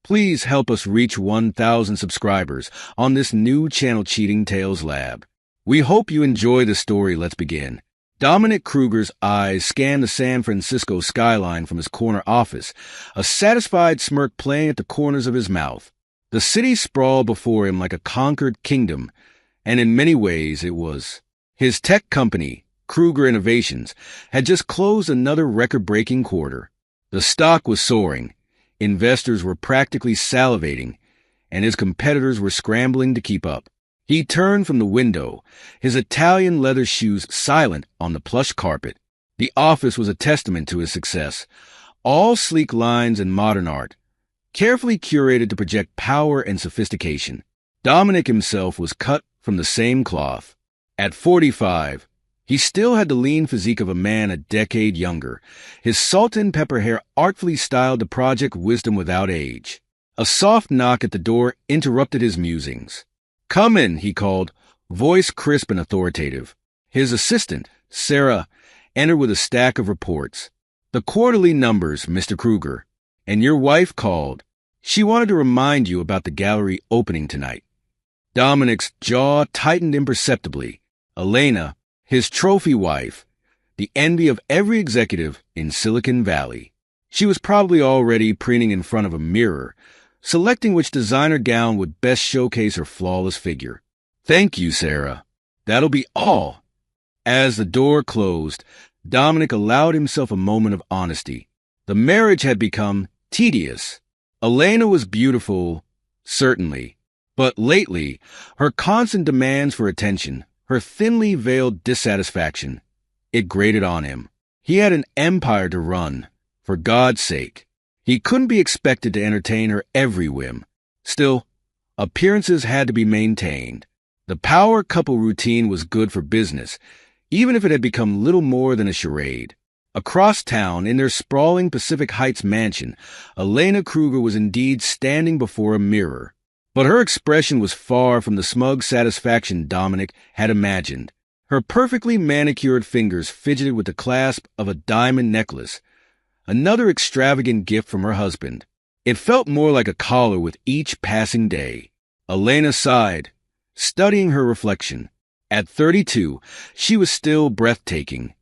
Please help us reach 1,000 subscribers on this new channel Cheating Tales Lab. We hope you enjoy the story. Let's begin. Dominic Kruger's eyes scanned the San Francisco skyline from his corner office, a satisfied smirk playing at the corners of his mouth. The city sprawled before him like a conquered kingdom, and in many ways it was. His tech company, Kruger Innovations, had just closed another record-breaking quarter. The stock was soaring, investors were practically salivating, and his competitors were scrambling to keep up. He turned from the window, his Italian leather shoes silent on the plush carpet. The office was a testament to his success. All sleek lines and modern art, carefully curated to project power and sophistication. Dominic himself was cut from the same cloth. At 45, he still had the lean physique of a man a decade younger, his salt and pepper hair artfully styled to project wisdom without age. A soft knock at the door interrupted his musings. "Come in," he called, voice crisp and authoritative. His assistant, Sarah, entered with a stack of reports. "The quarterly numbers, Mr. Kruger. And your wife called. She wanted to remind you about the gallery opening tonight." Dominic's jaw tightened imperceptibly. Elena, his trophy wife, the envy of every executive in Silicon Valley. She was probably already preening in front of a mirror, selecting which designer gown would best showcase her flawless figure. "Thank you, Sarah. That'll be all." As the door closed, Dominic allowed himself a moment of honesty. The marriage had become tedious. Elena was beautiful, certainly, but lately, her constant demands for attention, her thinly veiled dissatisfaction, it grated on him. He had an empire to run, for God's sake. He couldn't be expected to entertain her every whim. Still, appearances had to be maintained. The power couple routine was good for business, even if it had become little more than a charade. Across town, in their sprawling Pacific Heights mansion, Elena Kruger was indeed standing before a mirror. But her expression was far from the smug satisfaction Dominic had imagined. Her perfectly manicured fingers fidgeted with the clasp of a diamond necklace, another extravagant gift from her husband. It felt more like a collar with each passing day. Elena sighed, studying her reflection. At 32, she was still breathtaking.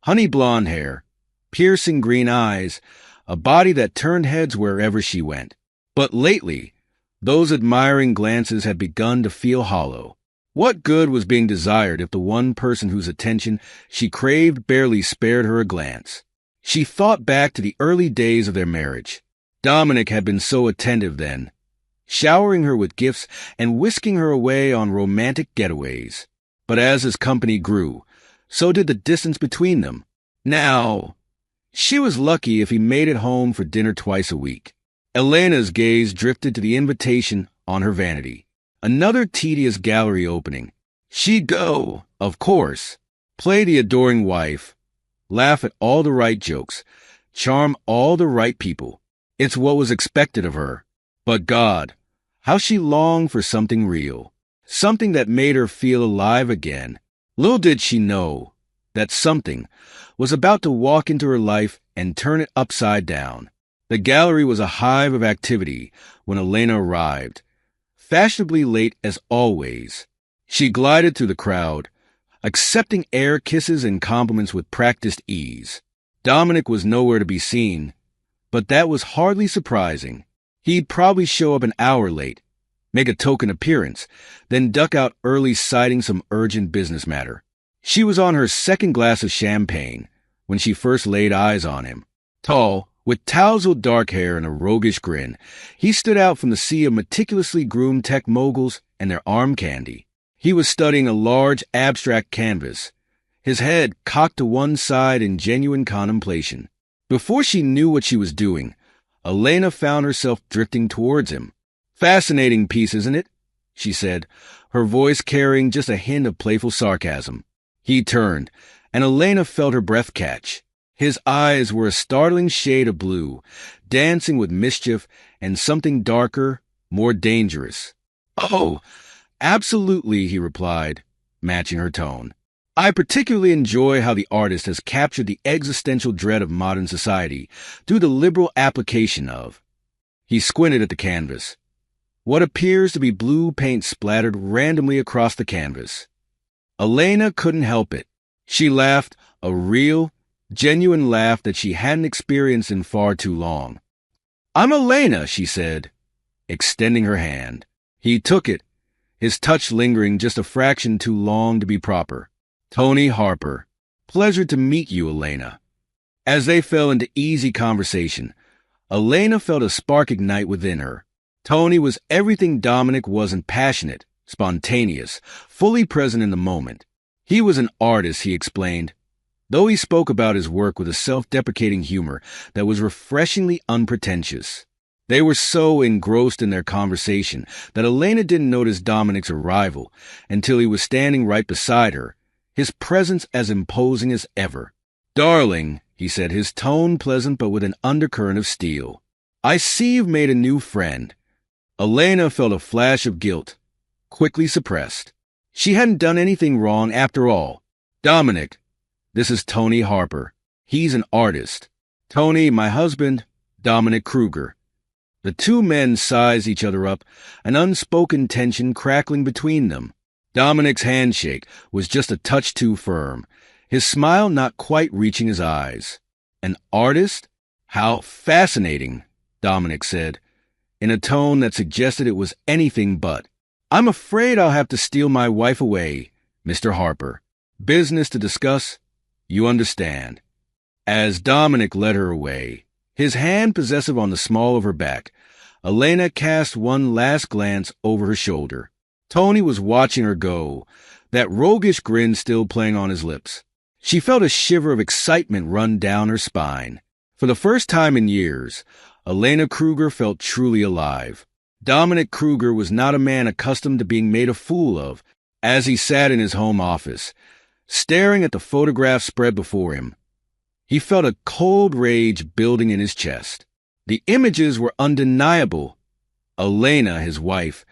Honey blonde hair, piercing green eyes, a body that turned heads wherever she went. But lately, those admiring glances had begun to feel hollow. What good was being desired if the one person whose attention she craved barely spared her a glance? She thought back to the early days of their marriage. Dominic had been so attentive then, showering her with gifts and whisking her away on romantic getaways. But as his company grew, so did the distance between them. Now, she was lucky if he made it home for dinner twice a week. Elena's gaze drifted to the invitation on her vanity. Another tedious gallery opening. She'd go, of course, play the adoring wife, laugh at all the right jokes, charm all the right people. It's what was expected of her. But God, how she longed for something real, something that made her feel alive again. Little did she know that something was about to walk into her life and turn it upside down. The gallery was a hive of activity when Elena arrived, fashionably late as always. She glided through the crowd, accepting air kisses and compliments with practiced ease. Dominic was nowhere to be seen, but that was hardly surprising. He'd probably show up an hour late, make a token appearance, then duck out early citing some urgent business matter. She was on her second glass of champagne when she first laid eyes on him. Tall, with tousled dark hair and a roguish grin, he stood out from the sea of meticulously groomed tech moguls and their arm candy. He was studying a large, abstract canvas, his head cocked to one side in genuine contemplation. Before she knew what she was doing, Elena found herself drifting towards him. "Fascinating piece, isn't it?" she said, her voice carrying just a hint of playful sarcasm. He turned, and Elena felt her breath catch. His eyes were a startling shade of blue, dancing with mischief and something darker, more dangerous. "Oh, absolutely," he replied, matching her tone. "I particularly enjoy how the artist has captured the existential dread of modern society through the liberal application of." He squinted at the canvas. What appears to be blue paint splattered randomly across the canvas. Elena couldn't help it. She laughed, a real, genuine laugh that she hadn't experienced in far too long. "I'm Elena," she said, extending her hand. He took it, his touch lingering just a fraction too long to be proper. "Tony Harper. Pleasure to meet you, Elena." As they fell into easy conversation, Elena felt a spark ignite within her. Tony was everything Dominic wasn't: passionate, spontaneous, fully present in the moment. He was an artist, he explained, though he spoke about his work with a self-deprecating humor that was refreshingly unpretentious. They were so engrossed in their conversation that Elena didn't notice Dominic's arrival until he was standing right beside her, his presence as imposing as ever. "Darling," he said, his tone pleasant but with an undercurrent of steel. "I see you've made a new friend." Elena felt a flash of guilt, quickly suppressed. She hadn't done anything wrong after all. "Dominic, this is Tony Harper. He's an artist. Tony, my husband, Dominic Kruger." The two men sized each other up, an unspoken tension crackling between them. Dominic's handshake was just a touch too firm, his smile not quite reaching his eyes. "An artist? How fascinating," Dominic said, in a tone that suggested it was anything but. "I'm afraid I'll have to steal my wife away, Mr. Harper. Business to discuss, you understand." As Dominic led her away, his hand possessive on the small of her back, Elena cast one last glance over her shoulder. Tony was watching her go, that roguish grin still playing on his lips. She felt a shiver of excitement run down her spine. For the first time in years, Elena Kruger felt truly alive. Dominic Kruger was not a man accustomed to being made a fool of. As he sat in his home office, staring at the photograph spread before him, he felt a cold rage building in his chest. The images were undeniable. Elena, his wife,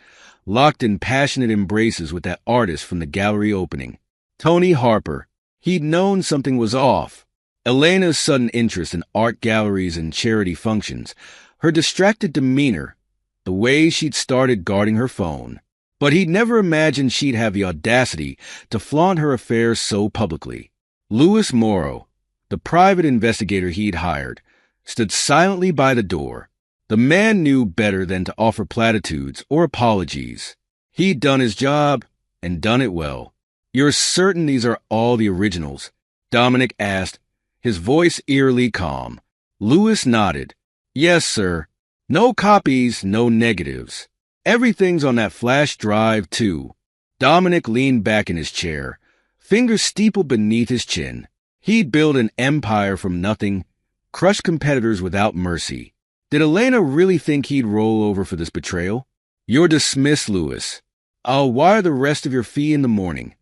locked in passionate embraces with that artist from the gallery opening. Tony Harper. He'd known something was off. Elena's sudden interest in art galleries and charity functions, her distracted demeanor, the way she'd started guarding her phone. But he'd never imagined she'd have the audacity to flaunt her affairs so publicly. Louis Morrow, the private investigator he'd hired, stood silently by the door. The man knew better than to offer platitudes or apologies. He'd done his job, and done it well. "You're certain these are all the originals?" Dominic asked, his voice eerily calm. Louis nodded. "Yes, sir. No copies, no negatives. Everything's on that flash drive, too." Dominic leaned back in his chair, fingers steepled beneath his chin. He'd built an empire from nothing, crushed competitors without mercy. Did Elena really think he'd roll over for this betrayal? "You're dismissed, Louis. I'll wire the rest of your fee in the morning."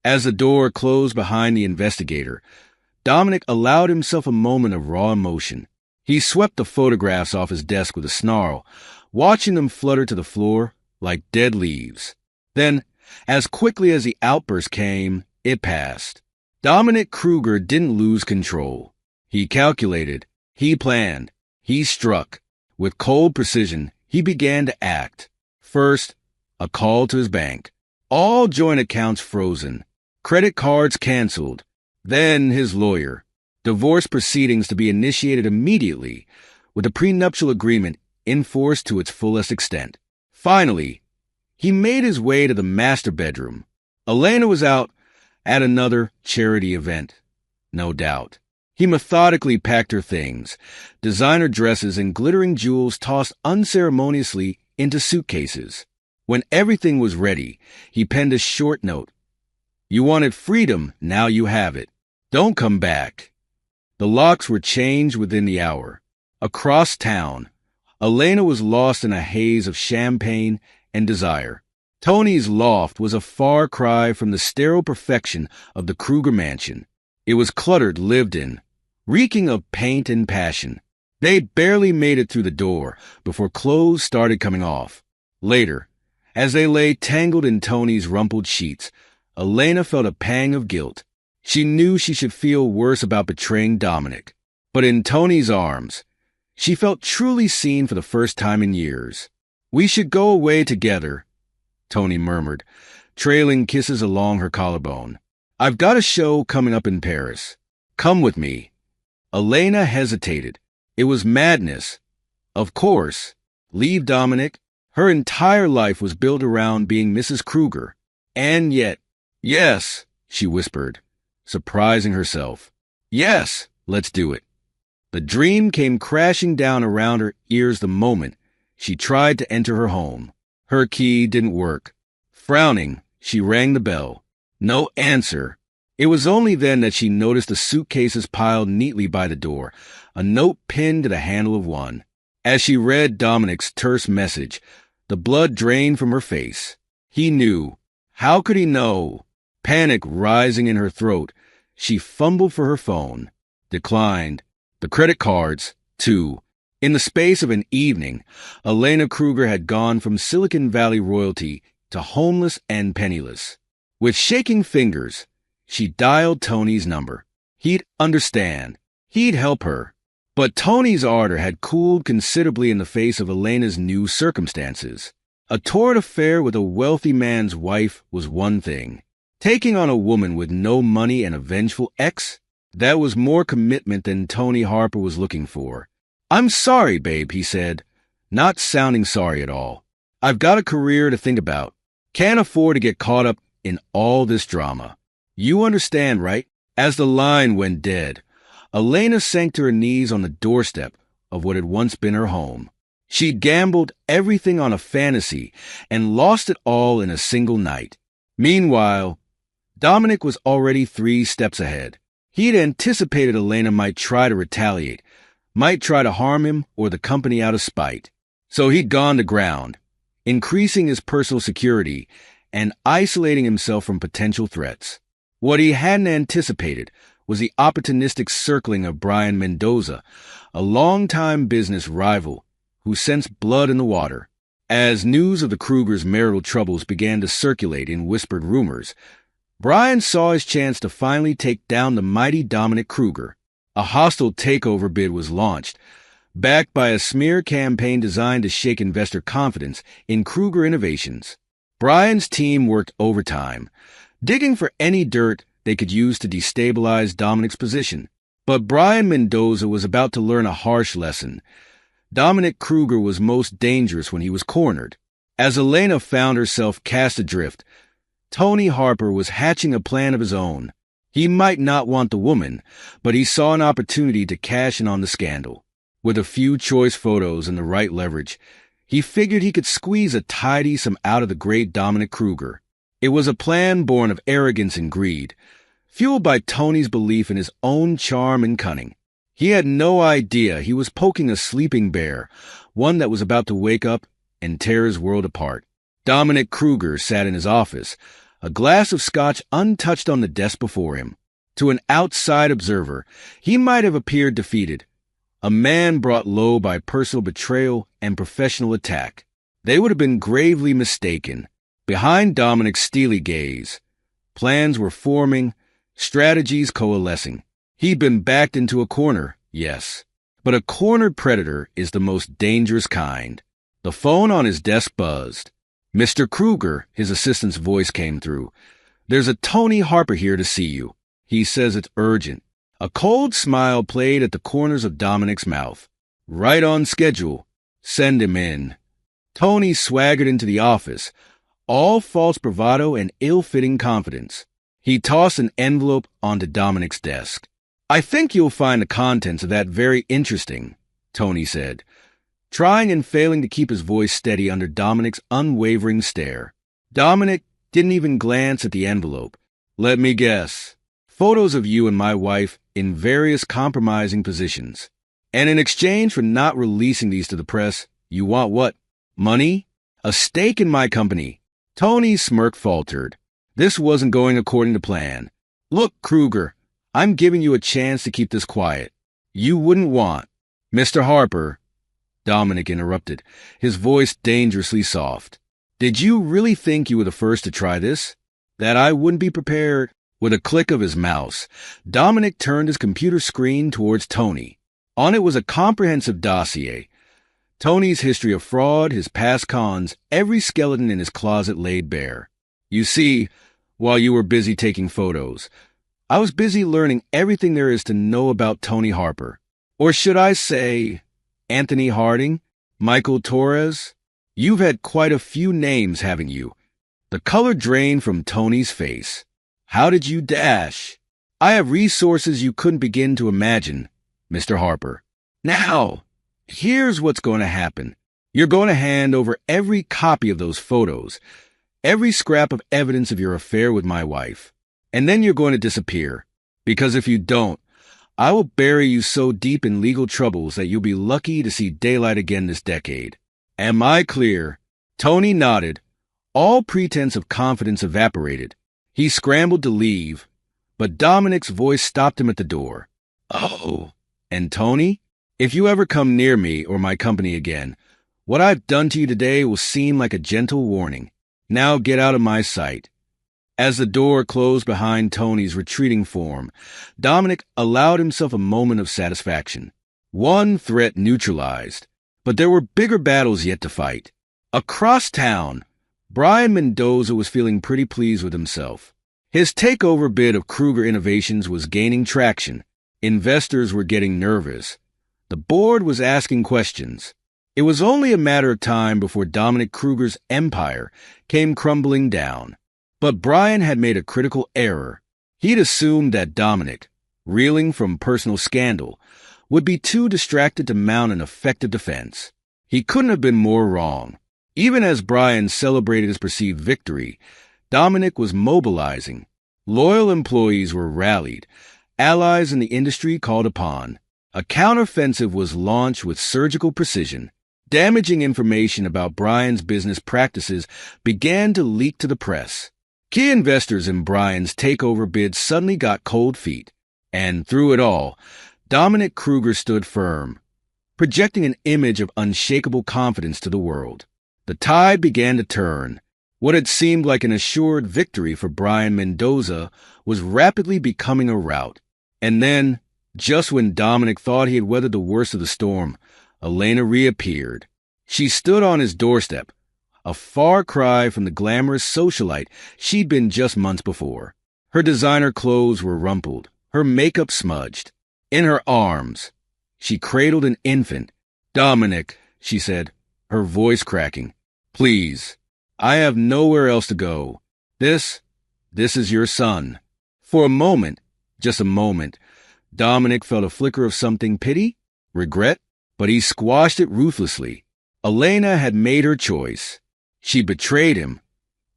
As the door closed behind the investigator, Dominic allowed himself a moment of raw emotion. He swept the photographs off his desk with a snarl, watching them flutter to the floor like dead leaves. Then, as quickly as the outburst came, it passed. Dominic Kruger didn't lose control. He calculated, he planned, he struck. With cold precision, he began to act. First, a call to his bank. All joint accounts frozen. Credit cards canceled. Then his lawyer. Divorce proceedings to be initiated immediately, with the prenuptial agreement enforced to its fullest extent. Finally, he made his way to the master bedroom. Elena was out at another charity event, no doubt. He methodically packed her things, designer dresses and glittering jewels tossed unceremoniously into suitcases. When everything was ready, he penned a short note. "You wanted freedom, now you have it. Don't come back." The locks were changed within the hour. Across town, Elena was lost in a haze of champagne and desire. Tony's loft was a far cry from the sterile perfection of the Kruger mansion. It was cluttered, lived in, reeking of paint and passion. They'd barely made it through the door before clothes started coming off. Later, as they lay tangled in Tony's rumpled sheets, Elena felt a pang of guilt. She knew she should feel worse about betraying Dominic. But in Tony's arms, She felt truly seen for the first time in years. "We should go away together," Tony murmured, trailing kisses along her collarbone. "I've got a show coming up in Paris. Come with me." Elena hesitated. It was madness. Of course. Leave Dominic? Her entire life was built around being Mrs. Kruger. And yet, "Yes," she whispered, surprising herself. "Yes, let's do it." The dream came crashing down around her ears the moment she tried to enter her home. Her key didn't work. Frowning, she rang the bell. No answer. It was only then that she noticed the suitcases piled neatly by the door, a note pinned to the handle of one. As she read Dominic's terse message, the blood drained from her face. He knew. How could he know? Panic rising in her throat, she fumbled for her phone. Declined. The credit cards, too. In the space of an evening, Elena Kruger had gone from Silicon Valley royalty to homeless and penniless. With shaking fingers, she dialed Tony's number. He'd understand. He'd help her. But Tony's ardor had cooled considerably in the face of Elena's new circumstances. A torrid affair with a wealthy man's wife was one thing. Taking on a woman with no money and a vengeful ex? That was more commitment than Tony Harper was looking for. "I'm sorry, babe," he said, not sounding sorry at all. "I've got a career to think about. Can't afford to get caught up in all this drama. You understand, right?" As the line went dead, Elena sank to her knees on the doorstep of what had once been her home. She'd gambled everything on a fantasy and lost it all in a single night. Meanwhile, Dominic was already 3 steps ahead. He'd anticipated Elena might try to retaliate, might try to harm him or the company out of spite. So he'd gone to ground, increasing his personal security and isolating himself from potential threats. What he hadn't anticipated was the opportunistic circling of Brian Mendoza, a longtime business rival who sensed blood in the water. As news of the Krugers' marital troubles began to circulate in whispered rumors, Brian saw his chance to finally take down the mighty Dominic Kruger. A hostile takeover bid was launched, backed by a smear campaign designed to shake investor confidence in Kruger Innovations. Brian's team worked overtime, digging for any dirt they could use to destabilize Dominic's position. But Brian Mendoza was about to learn a harsh lesson. Dominic Kruger was most dangerous when he was cornered. As Elena found herself cast adrift, Tony Harper was hatching a plan of his own. He might not want the woman, but he saw an opportunity to cash in on the scandal. With a few choice photos and the right leverage, he figured he could squeeze a tidy sum out of the great Dominic Kruger. It was a plan born of arrogance and greed, fueled by Tony's belief in his own charm and cunning. He had no idea he was poking a sleeping bear, one that was about to wake up and tear his world apart. Dominic Kruger sat in his office, a glass of scotch untouched on the desk before him. To an outside observer, he might have appeared defeated, a man brought low by personal betrayal and professional attack. They would have been gravely mistaken. Behind Dominic's steely gaze, plans were forming, strategies coalescing. He'd been backed into a corner, yes, but a cornered predator is the most dangerous kind. The phone on his desk buzzed. "Mr. Kruger," his assistant's voice came through. "There's a Tony Harper here to see you. He says it's urgent." A cold smile played at the corners of Dominic's mouth. "Right on schedule. Send him in." Tony swaggered into the office, all false bravado and ill-fitting confidence. He tossed an envelope onto Dominic's desk. "I think you'll find the contents of that very interesting," Tony said, trying and failing to keep his voice steady under Dominic's unwavering stare. Dominic didn't even glance at the envelope. "Let me guess. Photos of you and my wife in various compromising positions. And in exchange for not releasing these to the press, you want what? Money? A stake in my company?" Tony's smirk faltered. This wasn't going according to plan. "Look, Kruger, I'm giving you a chance to keep this quiet. You wouldn't want—" "Mr. Harper," Dominic interrupted, his voice dangerously soft. "Did you really think you were the first to try this? That I wouldn't be prepared?" With a click of his mouse, Dominic turned his computer screen towards Tony. On it was a comprehensive dossier. Tony's history of fraud, his past cons, every skeleton in his closet laid bare. You see, while you were busy taking photos, I was busy learning everything there is to know about Tony Harper. Or should I say, Anthony Harding? Michael Torres? You've had quite a few names, haven't you? The color drained from Tony's face. How did you dash? I have resources you couldn't begin to imagine, Mr. Harper. Now, here's what's going to happen. You're going to hand over every copy of those photos, every scrap of evidence of your affair with my wife. And then you're going to disappear. Because if you don't, I will bury you so deep in legal troubles that you'll be lucky to see daylight again this decade. Am I clear? Tony nodded. All pretense of confidence evaporated. He scrambled to leave, but Dominic's voice stopped him at the door. Oh, and Tony, if you ever come near me or my company again, what I've done to you today will seem like a gentle warning. Now get out of my sight. As the door closed behind Tony's retreating form, Dominic allowed himself a moment of satisfaction. One threat neutralized, but there were bigger battles yet to fight. Across town, Brian Mendoza was feeling pretty pleased with himself. His takeover bid of Kruger Innovations was gaining traction. Investors were getting nervous. The board was asking questions. It was only a matter of time before Dominic Kruger's empire came crumbling down. But Brian had made a critical error. He'd assumed that Dominic, reeling from personal scandal, would be too distracted to mount an effective defense. He couldn't have been more wrong. Even as Brian celebrated his perceived victory, Dominic was mobilizing. Loyal employees were rallied, allies in the industry called upon. A counteroffensive was launched with surgical precision. Damaging information about Brian's business practices began to leak to the press. Key investors in Brian's takeover bid suddenly got cold feet. And through it all, Dominic Kruger stood firm, projecting an image of unshakable confidence to the world. The tide began to turn. What had seemed like an assured victory for Brian Mendoza was rapidly becoming a rout. And then, just when Dominic thought he had weathered the worst of the storm, Elena reappeared. She stood on his doorstep, a far cry from the glamorous socialite she'd been just months before. Her designer clothes were rumpled, her makeup smudged. In her arms, she cradled an infant. "Dominic," she said, her voice cracking, "please, I have nowhere else to go. This is your son." For a moment, just a moment, Dominic felt a flicker of something, pity, regret, but he squashed it ruthlessly. Elena had made her choice. She betrayed him,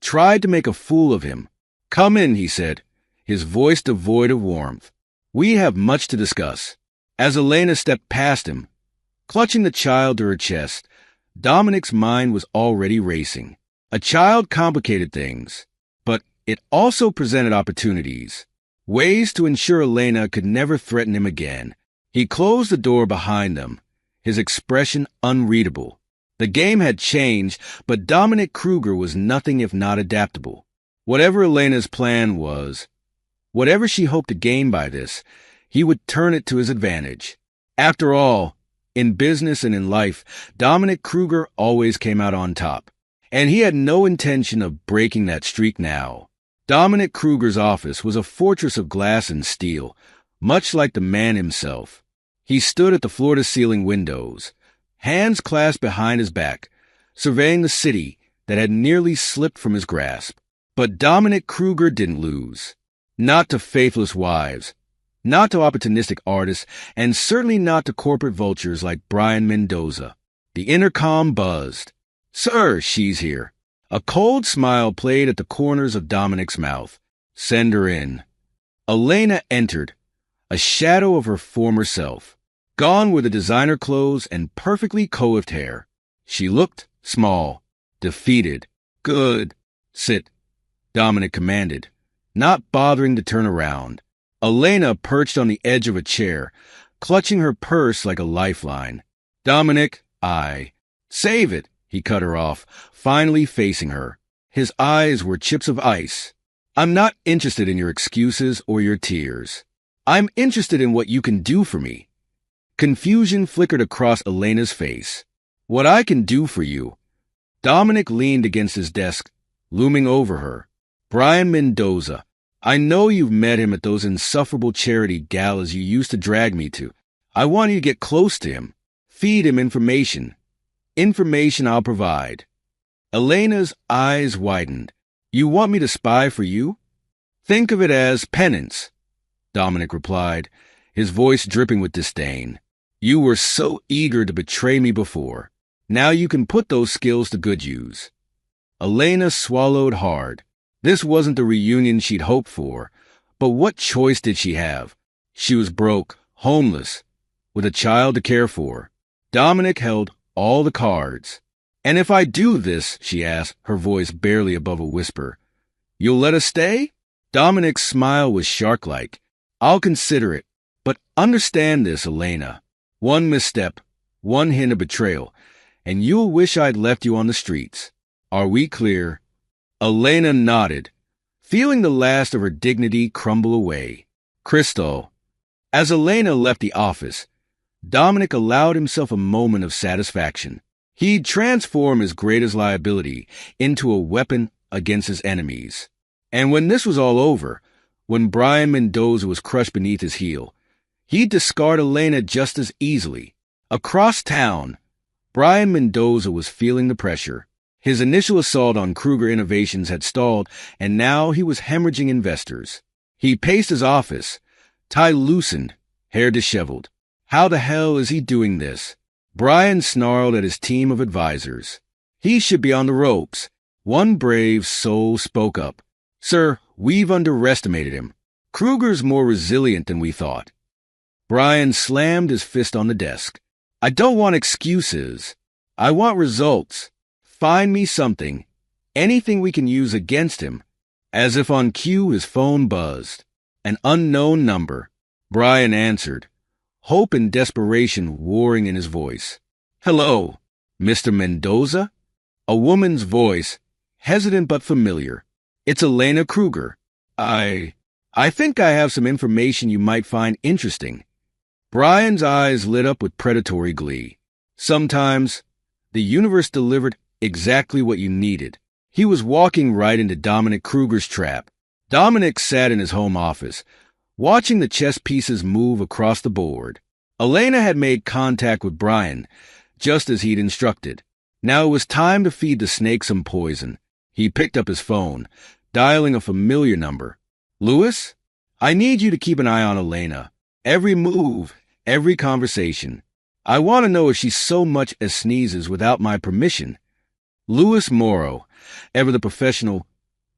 tried to make a fool of him. "Come in," he said, his voice devoid of warmth. "We have much to discuss." As Elena stepped past him, clutching the child to her chest, Dominic's mind was already racing. A child complicated things, but it also presented opportunities, ways to ensure Elena could never threaten him again. He closed the door behind them, his expression unreadable. The game had changed, but Dominic Kruger was nothing if not adaptable. Whatever Elena's plan was, whatever she hoped to gain by this, he would turn it to his advantage. After all, in business and in life, Dominic Kruger always came out on top, and he had no intention of breaking that streak now. Dominic Kruger's office was a fortress of glass and steel, much like the man himself. He stood at the floor-to-ceiling windows, hands clasped behind his back, surveying the city that had nearly slipped from his grasp. But Dominic Kruger didn't lose. Not to faithless wives, not to opportunistic artists, and certainly not to corporate vultures like Brian Mendoza. The intercom buzzed. "Sir, she's here." A cold smile played at the corners of Dominic's mouth. "Send her in." Elena entered, a shadow of her former self. Gone were the designer clothes and perfectly coiffed hair. She looked small, defeated. "Good. Sit," Dominic commanded, not bothering to turn around. Elena perched on the edge of a chair, clutching her purse like a lifeline. "Dominic, Save it," he cut her off, finally facing her. His eyes were chips of ice. "I'm not interested in your excuses or your tears. I'm interested in what you can do for me." Confusion flickered across Elena's face. What I can do for you? Dominic leaned against his desk, looming over her. Brian Mendoza. I know you've met him at those insufferable charity galas you used to drag me to. I want you to get close to him. Feed him information. Information I'll provide. Elena's eyes widened. You want me to spy for you? Think of it as penance, Dominic replied, his voice dripping with disdain. You were so eager to betray me before. Now you can put those skills to good use. Elena swallowed hard. This wasn't the reunion she'd hoped for, but what choice did she have? She was broke, homeless, with a child to care for. Dominic held all the cards. And if I do this, she asked, her voice barely above a whisper, you'll let us stay? Dominic's smile was shark-like. I'll consider it, but understand this, Elena. One misstep, one hint of betrayal, and you'll wish I'd left you on the streets. Are we clear? Elena nodded, feeling the last of her dignity crumble away. Crystal. As Elena left the office, Dominic allowed himself a moment of satisfaction. He'd transform his greatest liability into a weapon against his enemies. And when this was all over, when Brian Mendoza was crushed beneath his heel, he'd discard Elena just as easily. Across town, Brian Mendoza was feeling the pressure. His initial assault on Kruger Innovations had stalled, and now he was hemorrhaging investors. He paced his office, tie loosened, hair disheveled. How the hell is he doing this? Brian snarled at his team of advisors. He should be on the ropes. One brave soul spoke up. Sir, we've underestimated him. Kruger's more resilient than we thought. Brian slammed his fist on the desk. I don't want excuses. I want results. Find me something, anything we can use against him. As if on cue, his phone buzzed. An unknown number. Brian answered, hope and desperation warring in his voice. Hello, Mr. Mendoza? A woman's voice, hesitant but familiar. It's Elena Kruger. I think I have some information you might find interesting. Brian's eyes lit up with predatory glee. Sometimes, the universe delivered exactly what you needed. He was walking right into Dominic Kruger's trap. Dominic sat in his home office, watching the chess pieces move across the board. Elena had made contact with Brian, just as he'd instructed. Now it was time to feed the snake some poison. He picked up his phone, dialing a familiar number. Louis? I need you to keep an eye on Elena. Every move, every conversation. I want to know if she so much as sneezes without my permission. Louis Morrow, ever the professional,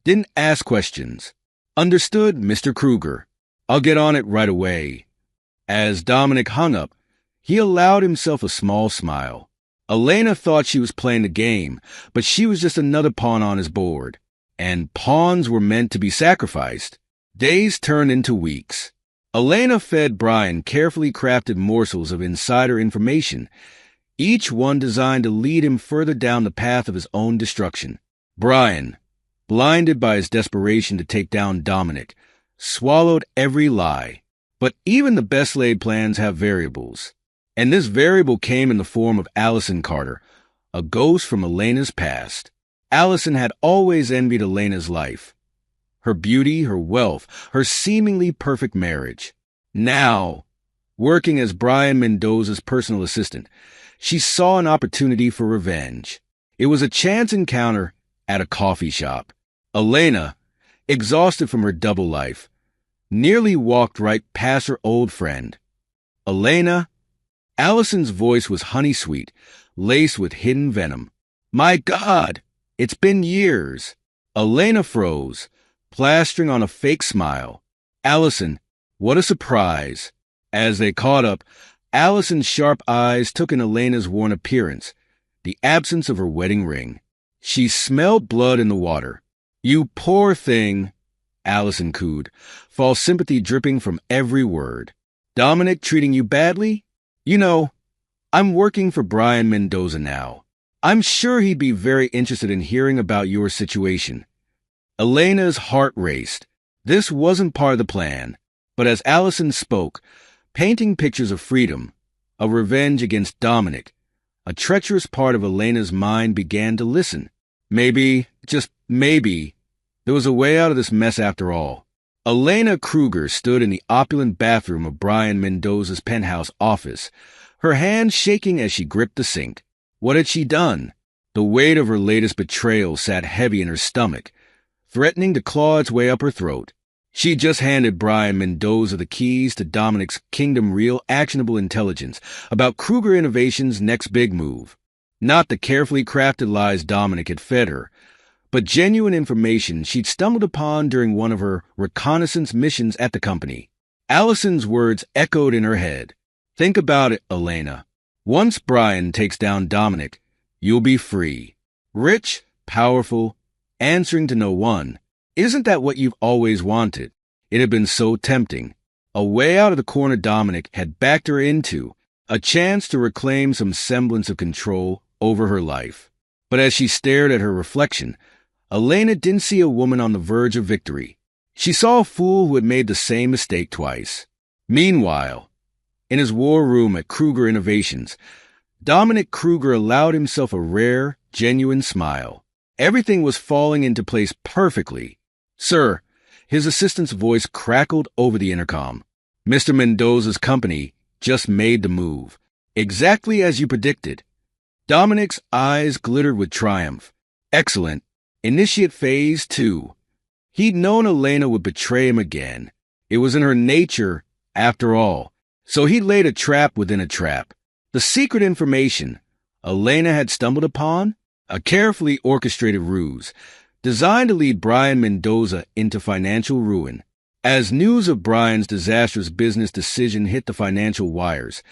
didn't ask questions. Understood, Mr. Kruger. I'll get on it right away. As Dominic hung up, he allowed himself a small smile. Elena thought she was playing the game, but she was just another pawn on his board. And pawns were meant to be sacrificed. Days turned into weeks. Elena fed Brian carefully crafted morsels of insider information, each one designed to lead him further down the path of his own destruction. Brian, blinded by his desperation to take down Dominic, swallowed every lie. But even the best-laid plans have variables. And this variable came in the form of Allison Carter, a ghost from Elena's past. Allison had always envied Elena's life. Her beauty, her wealth, her seemingly perfect marriage. Now, working as Brian Mendoza's personal assistant, she saw an opportunity for revenge. It was a chance encounter at a coffee shop. Elena, exhausted from her double life, nearly walked right past her old friend. Elena? Allison's voice was honey-sweet, laced with hidden venom. My God! It's been years. Elena froze, plastering on a fake smile. Allison, what a surprise. As they caught up, Allison's sharp eyes took in Elena's worn appearance, the absence of her wedding ring. She smelled blood in the water. You poor thing, Allison cooed, false sympathy dripping from every word. Dominic treating you badly? You know, I'm working for Brian Mendoza now. I'm sure he'd be very interested in hearing about your situation. Elena's heart raced. This wasn't part of the plan, but as Allison spoke, painting pictures of freedom, a revenge against Dominic. A treacherous part of Elena's mind began to listen. Maybe, just maybe, there was a way out of this mess after all. Elena Kruger stood in the opulent bathroom of Brian Mendoza's penthouse office, her hands shaking as she gripped the sink. What had she done? The weight of her latest betrayal sat heavy in her stomach, threatening to claw its way up her throat. She just handed Brian Mendoza the keys to Dominic's Kingdom Real actionable intelligence about Kruger Innovations' next big move. Not the carefully crafted lies Dominic had fed her, but genuine information she'd stumbled upon during one of her reconnaissance missions at the company. Allison's words echoed in her head. Think about it, Elena. Once Brian takes down Dominic, you'll be free. Rich, powerful, answering to no one. Isn't that what you've always wanted? It had been so tempting. A way out of the corner Dominic had backed her into, a chance to reclaim some semblance of control over her life. But as she stared at her reflection, Elena didn't see a woman on the verge of victory. She saw a fool who had made the same mistake twice. Meanwhile, in his war room at Kruger Innovations, Dominic Kruger allowed himself a rare, genuine smile. Everything was falling into place perfectly. Sir, his assistant's voice crackled over the intercom. Mr. Mendoza's company just made the move, exactly as you predicted. Dominic's eyes glittered with triumph. Excellent. Initiate phase 2. He'd known Elena would betray him again. It was in her nature, after all. So he'd laid a trap within a trap. The secret information Elena had stumbled upon? A carefully orchestrated ruse, designed to lead Brian Mendoza into financial ruin. As news of Brian's disastrous business decision hit the financial wires,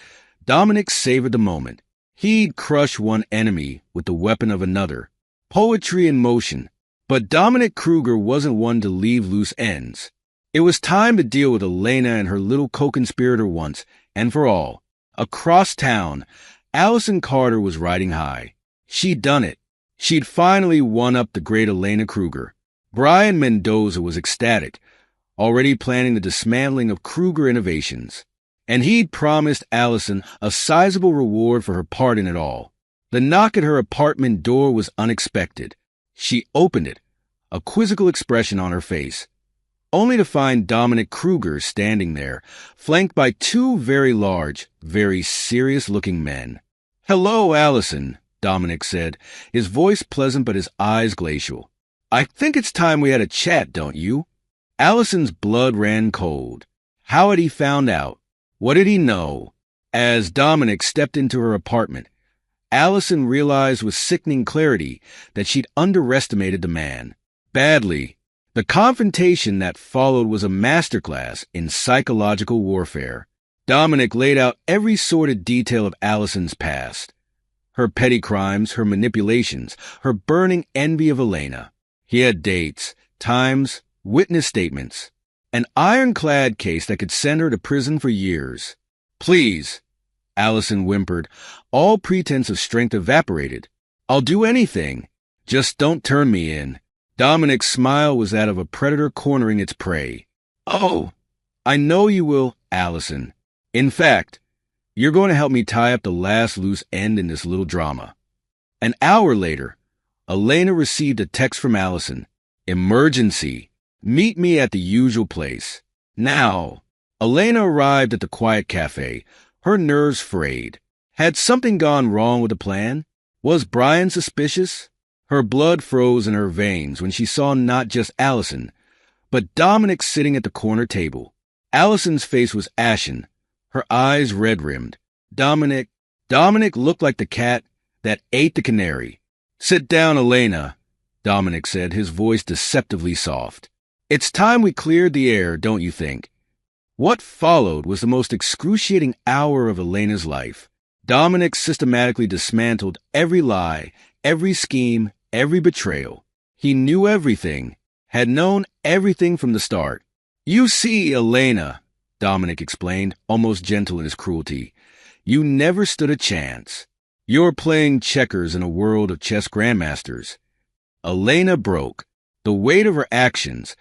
Dominic savored the moment. He'd crush one enemy with the weapon of another. Poetry in motion. But Dominic Kruger wasn't one to leave loose ends. It was time to deal with Elena and her little co-conspirator once and for all. Across town, Allison Carter was riding high. She'd done it. She'd finally won up the great Elena Kruger. Brian Mendoza was ecstatic, already planning the dismantling of Kruger Innovations. And he'd promised Allison a sizable reward for her part in it all. The knock at her apartment door was unexpected. She opened it, a quizzical expression on her face, only to find Dominic Kruger standing there, flanked by two very large, very serious-looking men. Hello, Allison, Dominic said, his voice pleasant but his eyes glacial. I think it's time we had a chat, don't you? Allison's blood ran cold. How had he found out? What did he know? As Dominic stepped into her apartment, Allison realized with sickening clarity that she'd underestimated the man. Badly. The confrontation that followed was a masterclass in psychological warfare. Dominic laid out every sordid detail of Allison's past. Her petty crimes, her manipulations, her burning envy of Elena. He had dates, times, witness statements. An ironclad case that could send her to prison for years. Please, Allison whimpered. All pretense of strength evaporated. I'll do anything. Just don't turn me in. Dominic's smile was that of a predator cornering its prey. Oh, I know you will, Allison. In fact, you're going to help me tie up the last loose end in this little drama. An hour later, Elena received a text from Allison. Emergency. Meet me at the usual place. Now. Elena arrived at the quiet cafe, her nerves frayed. Had something gone wrong with the plan? Was Brian suspicious? Her blood froze in her veins when she saw not just Allison, but Dominic sitting at the corner table. Allison's face was ashen, her eyes red-rimmed. Dominic looked like the cat that ate the canary. Sit down, Elena, Dominic said, his voice deceptively soft. It's time we cleared the air, don't you think? What followed was the most excruciating hour of Elena's life. Dominic systematically dismantled every lie, every scheme, every betrayal. He knew everything, had known everything from the start. You see, Elena, Dominic explained, almost gentle in his cruelty, you never stood a chance. You're playing checkers in a world of chess grandmasters. Elena broke. The weight of her actions,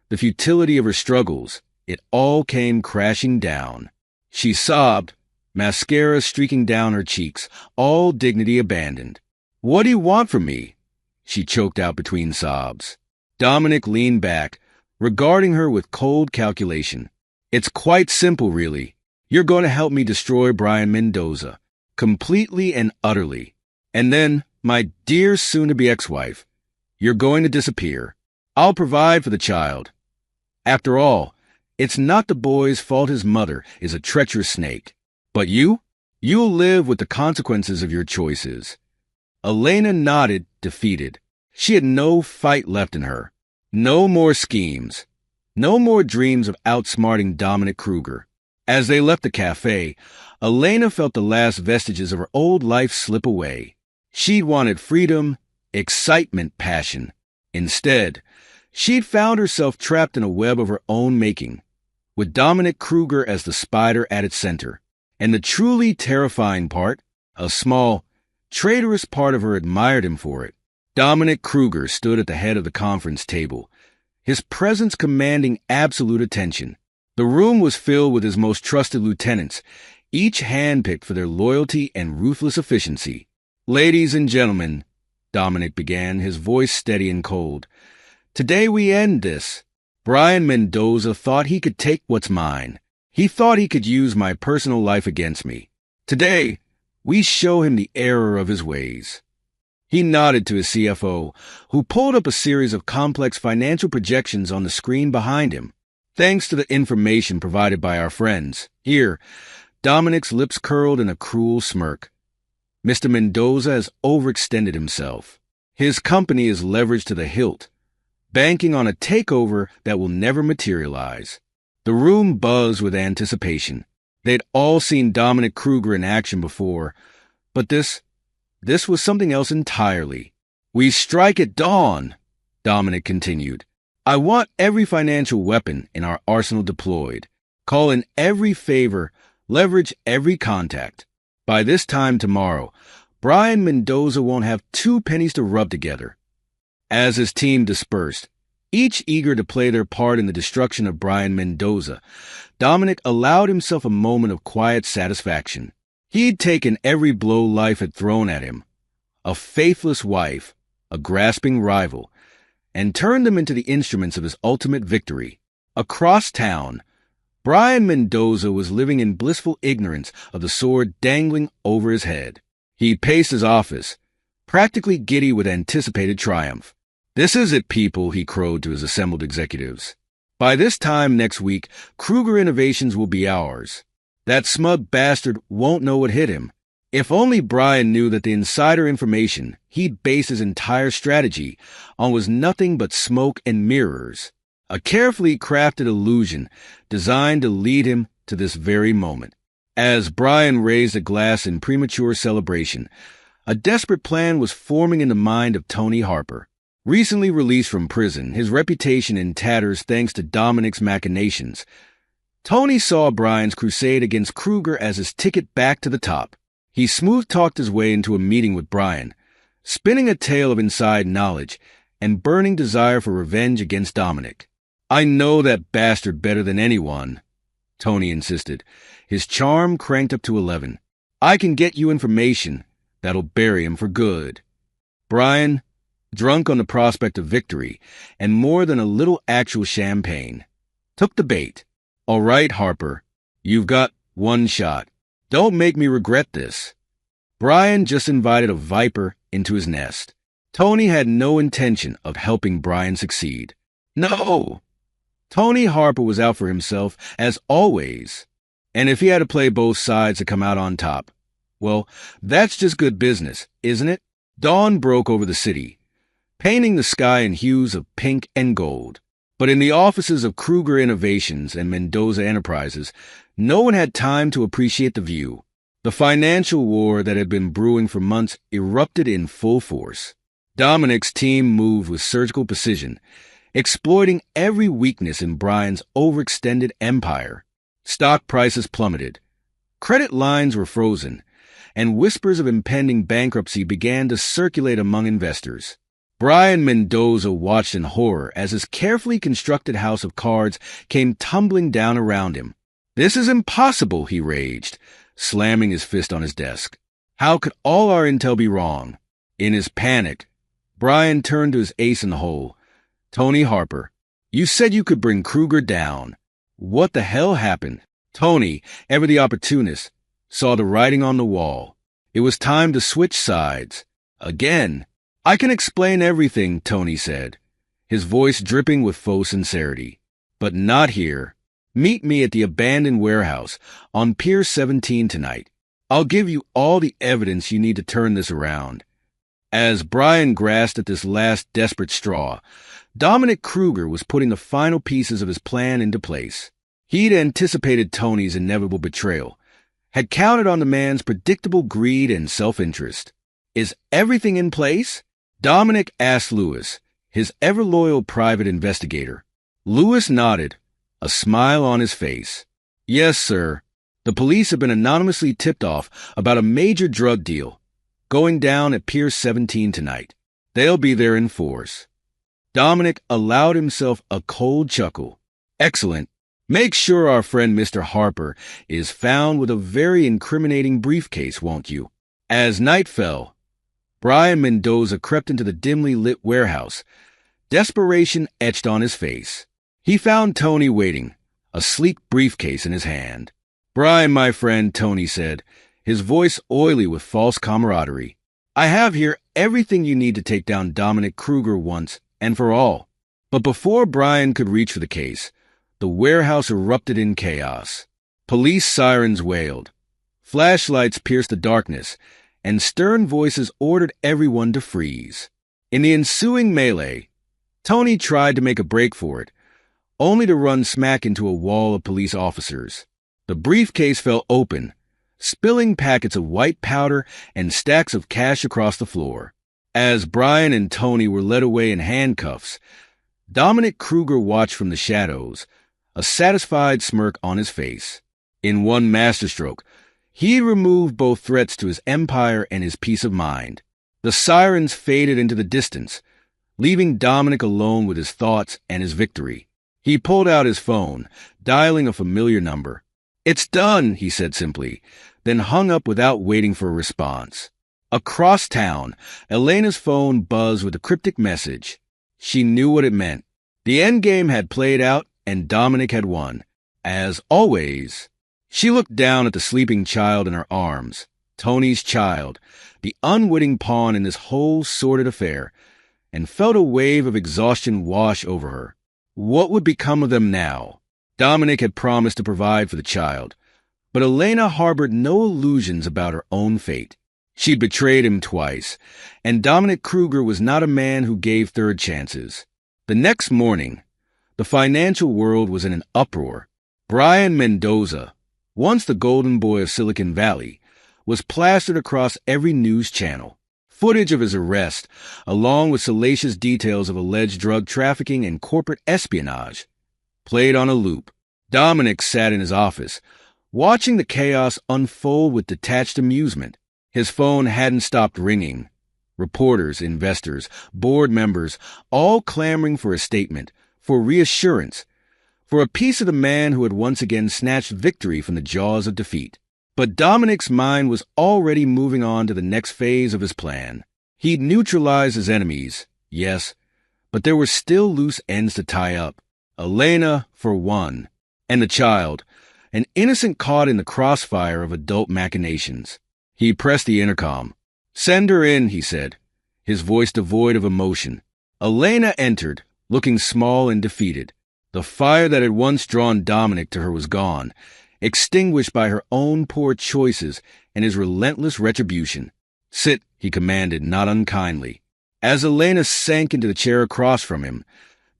the futility of her struggles, it all came crashing down. She sobbed, mascara streaking down her cheeks, all dignity abandoned. "What do you want from me?" she choked out between sobs. Dominic leaned back, regarding her with cold calculation. "It's quite simple, really. You're going to help me destroy Brian Mendoza, completely and utterly. And then, my dear soon-to-be ex-wife, you're going to disappear. I'll provide for the child. After all, it's not the boy's fault his mother is a treacherous snake. But you'll live with the consequences of your choices." Elena nodded, defeated. She had no fight left in her. No more schemes. No more dreams of outsmarting Dominic Kruger. As they left the cafe, Elena felt the last vestiges of her old life slip away. She'd wanted freedom, excitement, passion. Instead, she'd found herself trapped in a web of her own making, with Dominic Kruger as the spider at its center. And the truly terrifying part, a small, traitorous part of her admired him for it. Dominic Kruger stood at the head of the conference table, his presence commanding absolute attention. The room was filled with his most trusted lieutenants, each handpicked for their loyalty and ruthless efficiency. "Ladies and gentlemen," Dominic began, his voice steady and cold, "today we end this. Brian Mendoza thought he could take what's mine. He thought he could use my personal life against me. Today, we show him the error of his ways." He nodded to his CFO, who pulled up a series of complex financial projections on the screen behind him. "Thanks to the information provided by our friends. Here," Dominic's lips curled in a cruel smirk. "Mr. Mendoza has overextended himself. His company is leveraged to the hilt, banking on a takeover that will never materialize." The room buzzed with anticipation. They'd all seen Dominic Kruger in action before, but this was something else entirely. "We strike at dawn," Dominic continued. "I want every financial weapon in our arsenal deployed. Call in every favor, leverage every contact. By this time tomorrow, Brian Mendoza won't have 2 pennies to rub together." As his team dispersed, each eager to play their part in the destruction of Brian Mendoza, Dominic allowed himself a moment of quiet satisfaction. He'd taken every blow life had thrown at him, a faithless wife, a grasping rival, and turned them into the instruments of his ultimate victory. Across town, Brian Mendoza was living in blissful ignorance of the sword dangling over his head. He paced his office, practically giddy with anticipated triumph. "This is it, people," he crowed to his assembled executives. "By this time next week, Kruger Innovations will be ours. That smug bastard won't know what hit him. If only Brian knew that the insider information he'd based his entire strategy on was nothing but smoke and mirrors, a carefully crafted illusion designed to lead him to this very moment." As Brian raised a glass in premature celebration, a desperate plan was forming in the mind of Tony Harper. Recently released from prison, his reputation in tatters thanks to Dominic's machinations, Tony saw Brian's crusade against Kruger as his ticket back to the top. He smooth-talked his way into a meeting with Brian, spinning a tale of inside knowledge and burning desire for revenge against Dominic. "I know that bastard better than anyone," Tony insisted, his charm cranked up to 11. "I can get you information that'll bury him for good." Brian, drunk on the prospect of victory and more than a little actual champagne, took the bait. "All right, Harper, you've got one shot. Don't make me regret this." Brian just invited a viper into his nest. Tony had no intention of helping Brian succeed. No! Tony Harper was out for himself, as always. And if he had to play both sides to come out on top, well, that's just good business, isn't it? Dawn broke over the city, painting the sky in hues of pink and gold. But in the offices of Kruger Innovations and Mendoza Enterprises, no one had time to appreciate the view. The financial war that had been brewing for months erupted in full force. Dominic's team moved with surgical precision, exploiting every weakness in Brian's overextended empire. Stock prices plummeted, credit lines were frozen, and whispers of impending bankruptcy began to circulate among investors. Brian Mendoza watched in horror as his carefully constructed house of cards came tumbling down around him. "This is impossible," he raged. slamming his fist on his desk. How could all our intel be wrong? In his panic, Brian turned to his ace in the hole. Tony Harper, you said you could bring Kruger down. What the hell happened? Tony, ever the opportunist, saw the writing on the wall. It was time to switch sides. Again. I can explain everything, Tony said, his voice dripping with faux sincerity. But not here. Meet me at the abandoned warehouse on Pier 17 tonight. I'll give you all the evidence you need to turn this around. As Brian grasped at this last desperate straw, Dominic Kruger was putting the final pieces of his plan into place. He'd anticipated Tony's inevitable betrayal, had counted on the man's predictable greed and self-interest. Is everything in place? Dominic asked Lewis, his ever-loyal private investigator. Lewis nodded, a smile on his face. Yes, sir. The police have been anonymously tipped off about a major drug deal going down at Pier 17 tonight. They'll be there in force. Dominic allowed himself a cold chuckle. Excellent. Make sure our friend Mr. Harper is found with a very incriminating briefcase, won't you? As night fell, Brian Mendoza crept into the dimly lit warehouse, desperation etched on his face. He found Tony waiting, a sleek briefcase in his hand. Brian, my friend, Tony said, his voice oily with false camaraderie. I have here everything you need to take down Dominic Kruger once and for all. But before Brian could reach for the case, the warehouse erupted in chaos. Police sirens wailed. Flashlights pierced the darkness, and stern voices ordered everyone to freeze. In the ensuing melee, Tony tried to make a break for it, only to run smack into a wall of police officers. The briefcase fell open, spilling packets of white powder and stacks of cash across the floor. As Brian and Tony were led away in handcuffs, Dominic Kruger watched from the shadows, a satisfied smirk on his face. In one masterstroke, he removed both threats to his empire and his peace of mind. The sirens faded into the distance, leaving Dominic alone with his thoughts and his victory. He pulled out his phone, dialing a familiar number. It's done, he said simply, then hung up without waiting for a response. Across town, Elena's phone buzzed with a cryptic message. She knew what it meant. The endgame had played out, and Dominic had won. As always, she looked down at the sleeping child in her arms, Tony's child, the unwitting pawn in this whole sordid affair, and felt a wave of exhaustion wash over her. What would become of them now? Dominic had promised to provide for the child, but Elena harbored no illusions about her own fate. She'd betrayed him twice, and Dominic Kruger was not a man who gave third chances. The next morning, the financial world was in an uproar. Brian Mendoza, once the golden boy of Silicon Valley, was plastered across every news channel. Footage of his arrest, along with salacious details of alleged drug trafficking and corporate espionage, played on a loop. Dominic sat in his office, watching the chaos unfold with detached amusement. His phone hadn't stopped ringing. Reporters, investors, board members, all clamoring for a statement, for reassurance, for a piece of the man who had once again snatched victory from the jaws of defeat. But Dominic's mind was already moving on to the next phase of his plan. He'd neutralized his enemies, yes, but there were still loose ends to tie up. Elena, for one, and the child, an innocent caught in the crossfire of adult machinations. He pressed the intercom. "Send her in," he said, his voice devoid of emotion. Elena entered, looking small and defeated. The fire that had once drawn Dominic to her was gone, extinguished by her own poor choices and his relentless retribution. "Sit," he commanded, not unkindly. As Elena sank into the chair across from him,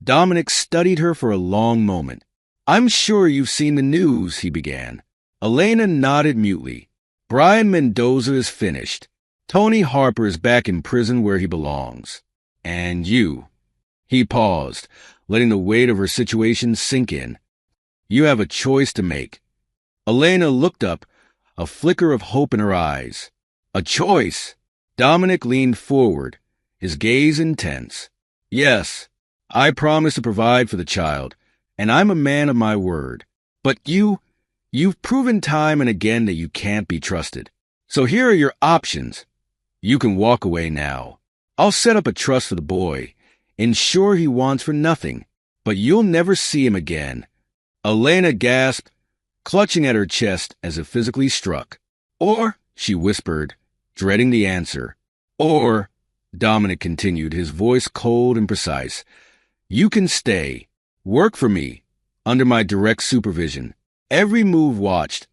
Dominic studied her for a long moment. "I'm sure you've seen the news," he began. Elena nodded mutely. "Brian Mendoza is finished. Tony Harper is back in prison where he belongs. And you." He paused, letting the weight of her situation sink in. "You have a choice to make." Elena looked up, a flicker of hope in her eyes. "A choice?" Dominic leaned forward, his gaze intense. "Yes, I promise to provide for the child, and I'm a man of my word. But you, You've proven time and again that you can't be trusted. So here are your options. You can walk away now. I'll set up a trust for the boy, ensure he wants for nothing, but you'll never see him again. Elena gasped, clutching at her chest as if physically struck. Or, she whispered, dreading the answer. Or, Dominic continued, his voice cold and precise, you can stay, work for me, under my direct supervision. Every move watched,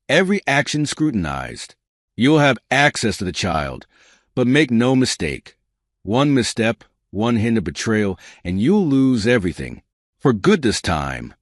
every action scrutinized. You'll have access to the child, but make no mistake. One misstep, one hint of betrayal, and you'll lose everything. For good this time.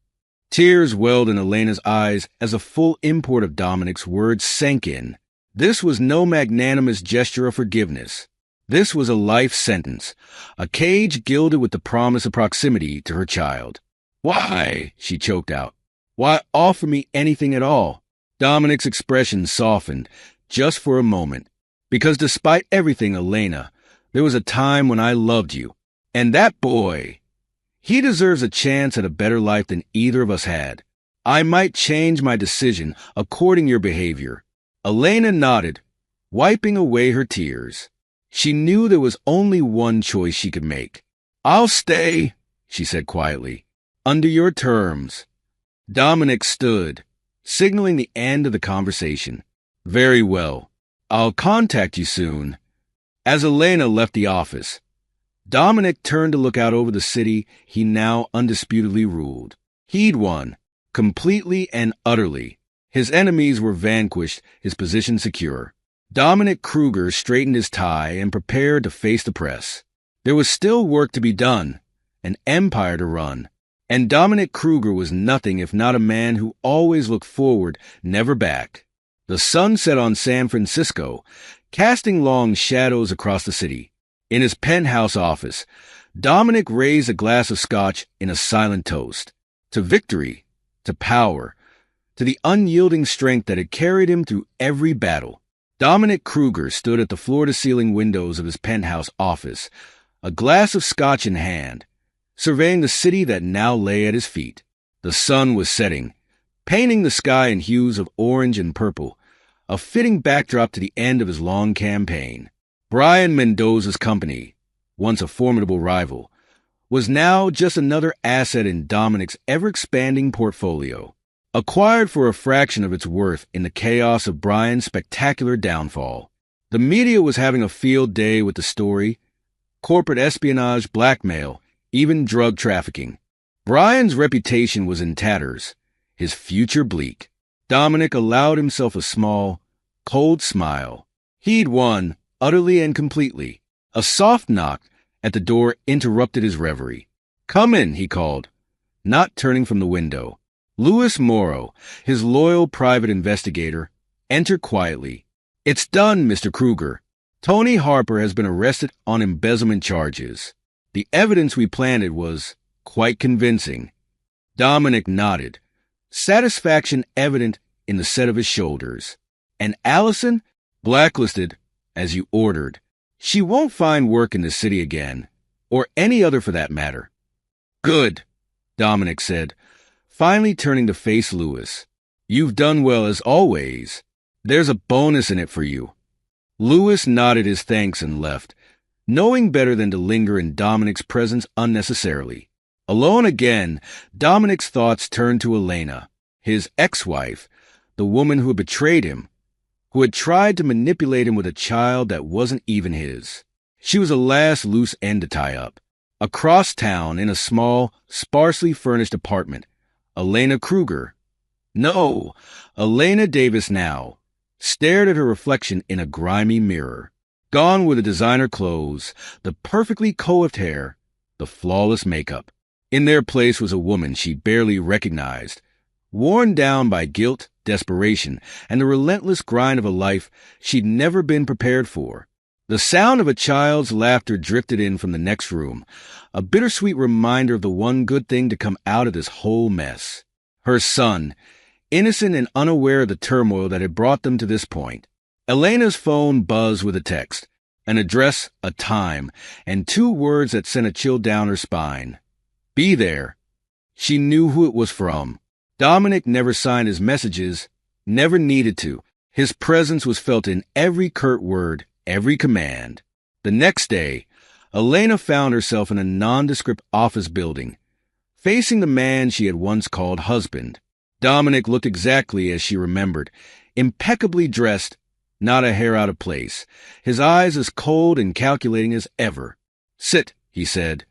Tears welled in Elena's eyes as a full import of Dominic's words sank in. This was no magnanimous gesture of forgiveness. This was a life sentence, a cage gilded with the promise of proximity to her child. Why? She choked out. Why offer me anything at all? Dominic's expression softened, just for a moment. Because despite everything, Elena, there was a time when I loved you. And that boy, he deserves a chance at a better life than either of us had. I might change my decision according to your behavior. Elena nodded, wiping away her tears. She knew there was only one choice she could make. I'll stay, she said quietly, under your terms. Dominic stood, signaling the end of the conversation. Very well. I'll contact you soon. As Elena left the office, Dominic turned to look out over the city he now undisputedly ruled. He'd won, completely and utterly. His enemies were vanquished, his position secure. Dominic Kruger straightened his tie and prepared to face the press. There was still work to be done, an empire to run, and Dominic Kruger was nothing if not a man who always looked forward, never back. The sun set on San Francisco, casting long shadows across the city. In his penthouse office, Dominic raised a glass of scotch in a silent toast. To victory, to power, to the unyielding strength that had carried him through every battle. Dominic Kruger stood at the floor-to-ceiling windows of his penthouse office, a glass of scotch in hand, surveying the city that now lay at his feet. The sun was setting, painting the sky in hues of orange and purple, a fitting backdrop to the end of his long campaign. Brian Mendoza's company, once a formidable rival, was now just another asset in Dominic's ever-expanding portfolio, acquired for a fraction of its worth in the chaos of Brian's spectacular downfall. The media was having a field day with the story: corporate espionage, blackmail, even drug trafficking. Brian's reputation was in tatters, his future bleak. Dominic allowed himself a small, cold smile. He'd won, utterly and completely. A soft knock at the door interrupted his reverie. "Come in," he called, not turning from the window. Louis Morrow, his loyal private investigator, entered quietly. "It's done, Mr. Kruger. Tony Harper has been arrested on embezzlement charges. The evidence we planted was quite convincing." Dominic nodded, satisfaction evident in the set of his shoulders. "And Allison? Blacklisted, as you ordered. She won't find work in the city again, or any other for that matter." "Good," Dominic said, finally turning to face Louis. "You've done well as always. There's a bonus in it for you." Louis nodded his thanks and left, knowing better than to linger in Dominic's presence unnecessarily. Alone again, Dominic's thoughts turned to Elena, his ex-wife, the woman who had betrayed him, who had tried to manipulate him with a child that wasn't even his. She was a last loose end to tie up. Across town, in a small, sparsely furnished apartment, Elena Kruger, no, Elena Davis now, stared at her reflection in a grimy mirror. Gone were the designer clothes, the perfectly coiffed hair, the flawless makeup. In their place was a woman she barely recognized, worn down by guilt, desperation, and the relentless grind of a life she'd never been prepared for. The sound of a child's laughter drifted in from the next room, a bittersweet reminder of the one good thing to come out of this whole mess. Her son, innocent and unaware of the turmoil that had brought them to this point. Elena's phone buzzed with a text, an address, a time, and 2 words that sent a chill down her spine. "Be there." She knew who it was from. Dominic never signed his messages, never needed to. His presence was felt in every curt word, every command. The next day, Elena found herself in a nondescript office building, facing the man she had once called husband. Dominic looked exactly as she remembered, impeccably dressed, not a hair out of place, his eyes as cold and calculating as ever. "Sit," he said,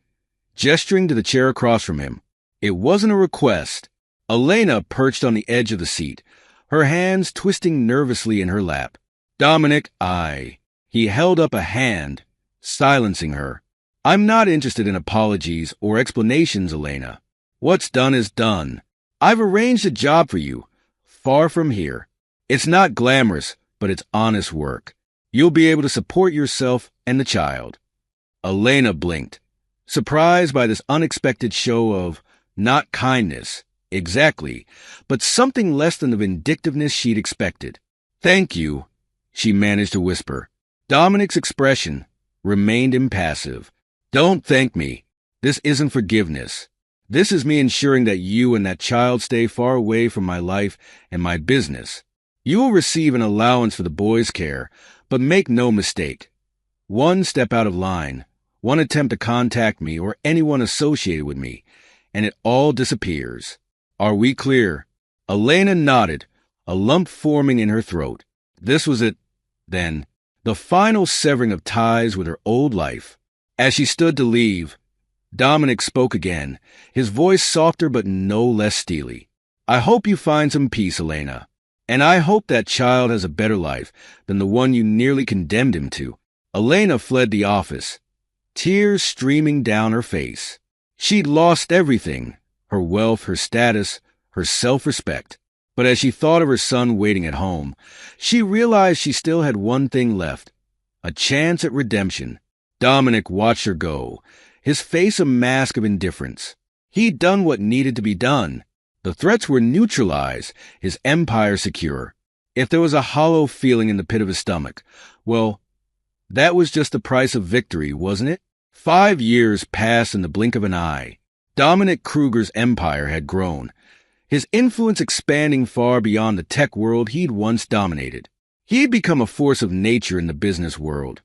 gesturing to the chair across from him. It wasn't a request. Elena perched on the edge of the seat, her hands twisting nervously in her lap. "Dominic, He held up a hand, silencing her. "I'm not interested in apologies or explanations, Elena. What's done is done. I've arranged a job for you, far from here. It's not glamorous, but it's honest work. You'll be able to support yourself and the child." Elena blinked, surprised by this unexpected show of not kindness, exactly, but something less than the vindictiveness she'd expected. "Thank you," she managed to whisper. Dominic's expression remained impassive. "Don't thank me. This isn't forgiveness. This is me ensuring that you and that child stay far away from my life and my business. You will receive an allowance for the boy's care, but make no mistake. One step out of line, one attempt to contact me or anyone associated with me, and it all disappears. Are we clear?" Elena nodded, a lump forming in her throat. This was it, then, the final severing of ties with her old life. As she stood to leave, Dominic spoke again, his voice softer but no less steely. "I hope you find some peace, Elena. And I hope that child has a better life than the one you nearly condemned him to." Elena fled the office, tears streaming down her face. She'd lost everything, her wealth, her status, her self-respect. But as she thought of her son waiting at home, she realized she still had one thing left, a chance at redemption. Dominic watched her go, his face a mask of indifference. He'd done what needed to be done. The threats were neutralized, his empire secure. If there was a hollow feeling in the pit of his stomach, well, that was just the price of victory, wasn't it? 5 years passed in the blink of an eye. Dominic Kruger's empire had grown, his influence expanding far beyond the tech world he'd once dominated. He'd become a force of nature in the business world,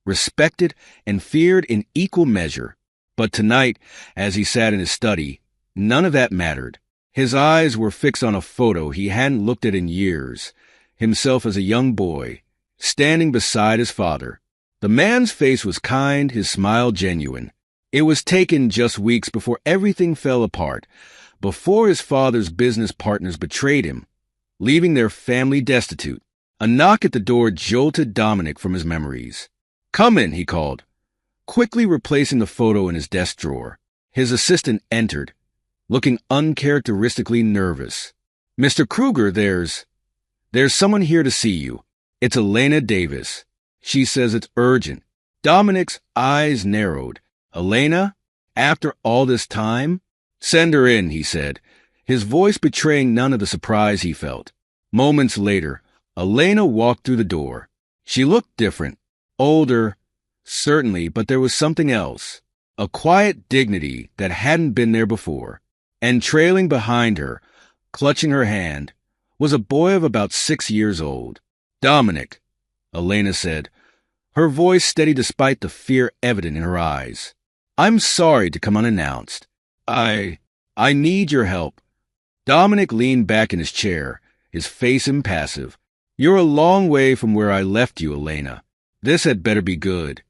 respected and feared in equal measure. But tonight, as he sat in his study, none of that mattered. His eyes were fixed on a photo he hadn't looked at in years, himself as a young boy, standing beside his father. The man's face was kind, his smile genuine. It was taken just weeks before everything fell apart, before his father's business partners betrayed him, leaving their family destitute. A knock at the door jolted Dominic from his memories. "Come in," he called, quickly replacing the photo in his desk drawer. His assistant entered, looking uncharacteristically nervous. "Mr. Kruger, there's someone here to see you. It's Elena Davis. She says it's urgent." Dominic's eyes narrowed. "Elena? After all this time?" "Send her in," he said, his voice betraying none of the surprise he felt. Moments later, Elena walked through the door. She looked different, older, certainly, but there was something else, a quiet dignity that hadn't been there before. And trailing behind her, clutching her hand, was a boy of about 6 years old. "Dominic," Elena said, her voice steady despite the fear evident in her eyes. "I'm sorry to come unannounced. I need your help." Dominic leaned back in his chair, his face impassive. "You're a long way from where I left you, Elena. This had better be good."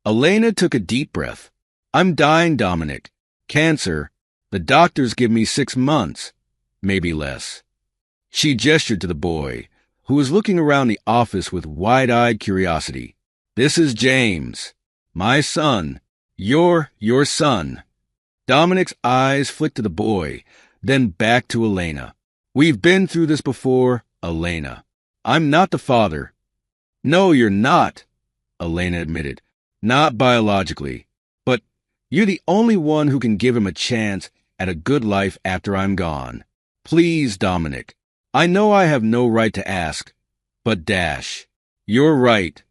Elena took a deep breath. "I'm dying, Dominic. Cancer. The doctors give me 6 months, maybe less." She gestured to the boy, who was looking around the office with wide-eyed curiosity. "This is James, my son. Your son." Dominic's eyes flicked to the boy, then back to Elena. "We've been through this before, Elena. I'm not the father." "No, you're not," Elena admitted. "Not biologically. But you're the only one who can give him a chance at a good life after I'm gone. Please, Dominic. I know I have no right to ask, but dash." "You're right."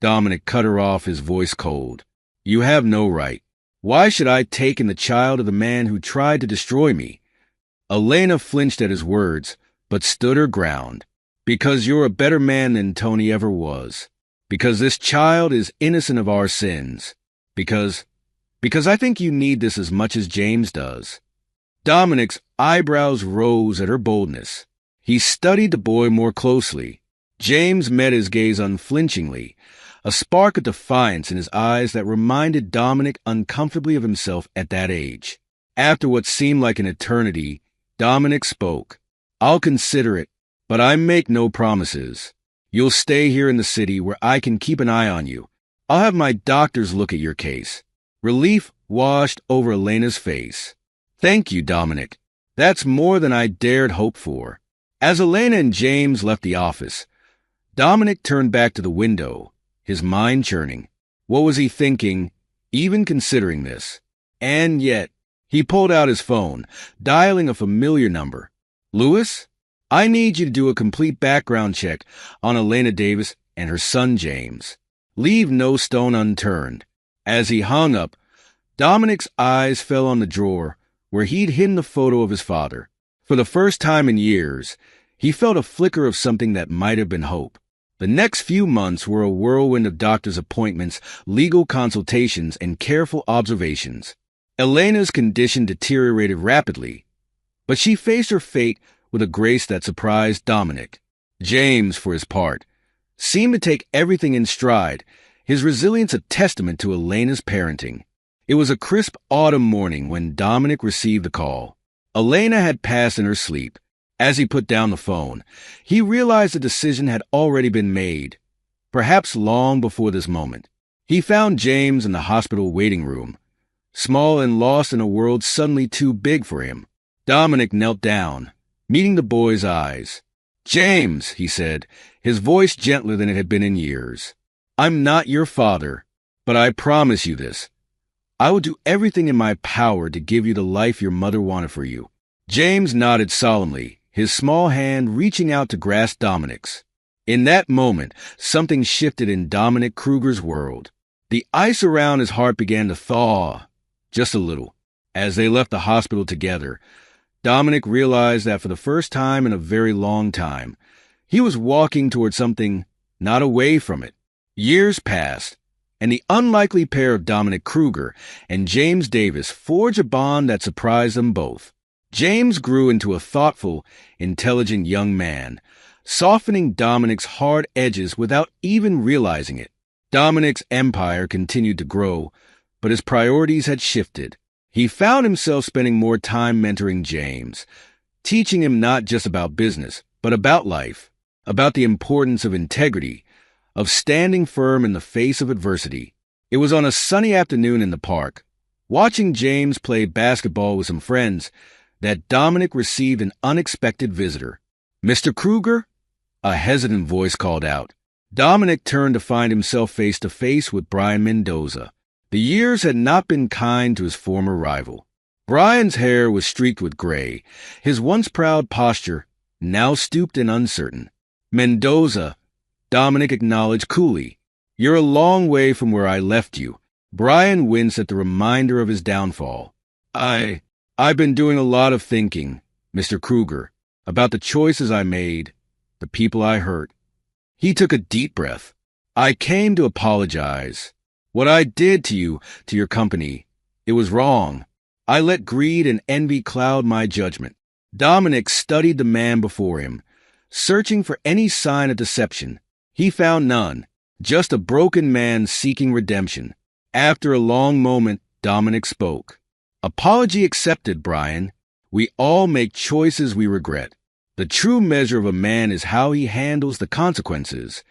Dominic cut her off, his voice cold. "You have no right. Why should I take in the child of the man who tried to destroy me?" Elena flinched at his words, but stood her ground. Because you're a better man than Tony ever was. Because this child is innocent of our sins. Because I think you need this as much as James does. Dominic's eyebrows rose at her boldness. He studied the boy more closely. James met his gaze unflinchingly, a spark of defiance in his eyes that reminded Dominic uncomfortably of himself at that age. After what seemed like an eternity, Dominic spoke. I'll consider it, but I make no promises. You'll stay here in the city where I can keep an eye on you. I'll have my doctors look at your case. Relief washed over Elena's face. Thank you, Dominic. That's more than I dared hope for. As Elena and James left the office, Dominic turned back to the window, his mind churning. What was he thinking, even considering this? And yet, he pulled out his phone, dialing a familiar number. Lewis? I need you to do a complete background check on Elena Davis and her son James. Leave no stone unturned. As he hung up, Dominic's eyes fell on the drawer where he'd hidden the photo of his father. For the first time in years, he felt a flicker of something that might have been hope. The next few months were a whirlwind of doctor's appointments, legal consultations, and careful observations. Elena's condition deteriorated rapidly, but she faced her fate with a grace that surprised Dominic. James, for his part, seemed to take everything in stride, his resilience a testament to Elena's parenting. It was a crisp autumn morning when Dominic received the call. Elena had passed in her sleep. As he put down the phone, he realized the decision had already been made, perhaps long before this moment. He found James in the hospital waiting room, small and lost in a world suddenly too big for him. Dominic knelt down, meeting the boy's eyes. James, he said, his voice gentler than it had been in years. I'm not your father, but I promise you this. I will do everything in my power to give you the life your mother wanted for you. James nodded solemnly, his small hand reaching out to grasp Dominic's. In that moment, something shifted in Dominic Kruger's world. The ice around his heart began to thaw, just a little. As they left the hospital together, Dominic realized that for the first time in a very long time, he was walking toward something, not away from it. Years passed, and the unlikely pair of Dominic Kruger and James Davis forged a bond that surprised them both. James grew into a thoughtful, intelligent young man, softening Dominic's hard edges without even realizing it. Dominic's empire continued to grow, but his priorities had shifted. He found himself spending more time mentoring James, teaching him not just about business, but about life, about the importance of integrity, of standing firm in the face of adversity. It was on a sunny afternoon in the park, watching James play basketball with some friends, that Dominic received an unexpected visitor. Mr. Kruger? A hesitant voice called out. Dominic turned to find himself face to face with Brian Mendoza. The years had not been kind to his former rival. Brian's hair was streaked with gray, his once proud posture now stooped and uncertain. Mendoza, Dominic acknowledged coolly. You're a long way from where I left you. Brian winced at the reminder of his downfall. I've been doing a lot of thinking, Mr. Kruger, about the choices I made, the people I hurt. He took a deep breath. I came to apologize. What I did to you, to your company, it was wrong. I let greed and envy cloud my judgment. Dominic studied the man before him, searching for any sign of deception. He found none, just a broken man seeking redemption. After a long moment, Dominic spoke. Apology accepted, Brian. We all make choices we regret. The true measure of a man is how he handles the consequences.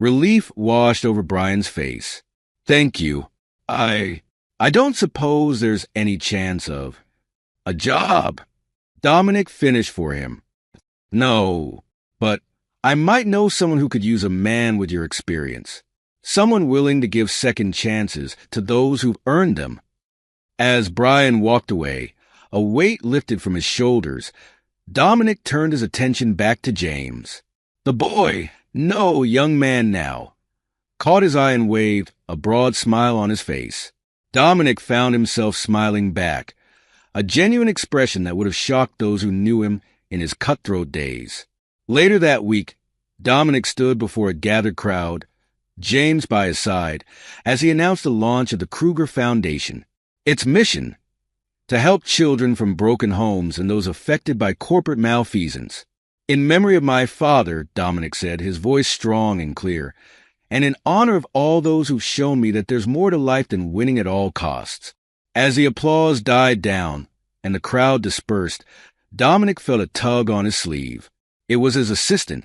Relief washed over Brian's face. Thank you. I don't suppose there's any chance of a job. Dominic finished for him. No, but I might know someone who could use a man with your experience. Someone willing to give second chances to those who've earned them. As Brian walked away, a weight lifted from his shoulders. Dominic turned his attention back to James. The boy, no young man now, caught his eye and waved, a broad smile on his face. Dominic found himself smiling back, a genuine expression that would have shocked those who knew him in his cutthroat days. Later that week, Dominic stood before a gathered crowd, James by his side, as he announced the launch of the Kruger Foundation. Its mission: to help children from broken homes and those affected by corporate malfeasance. In memory of my father, Dominic said, his voice strong and clear, and in honor of all those who've shown me that there's more to life than winning at all costs. As the applause died down and the crowd dispersed, Dominic felt a tug on his sleeve. It was his assistant,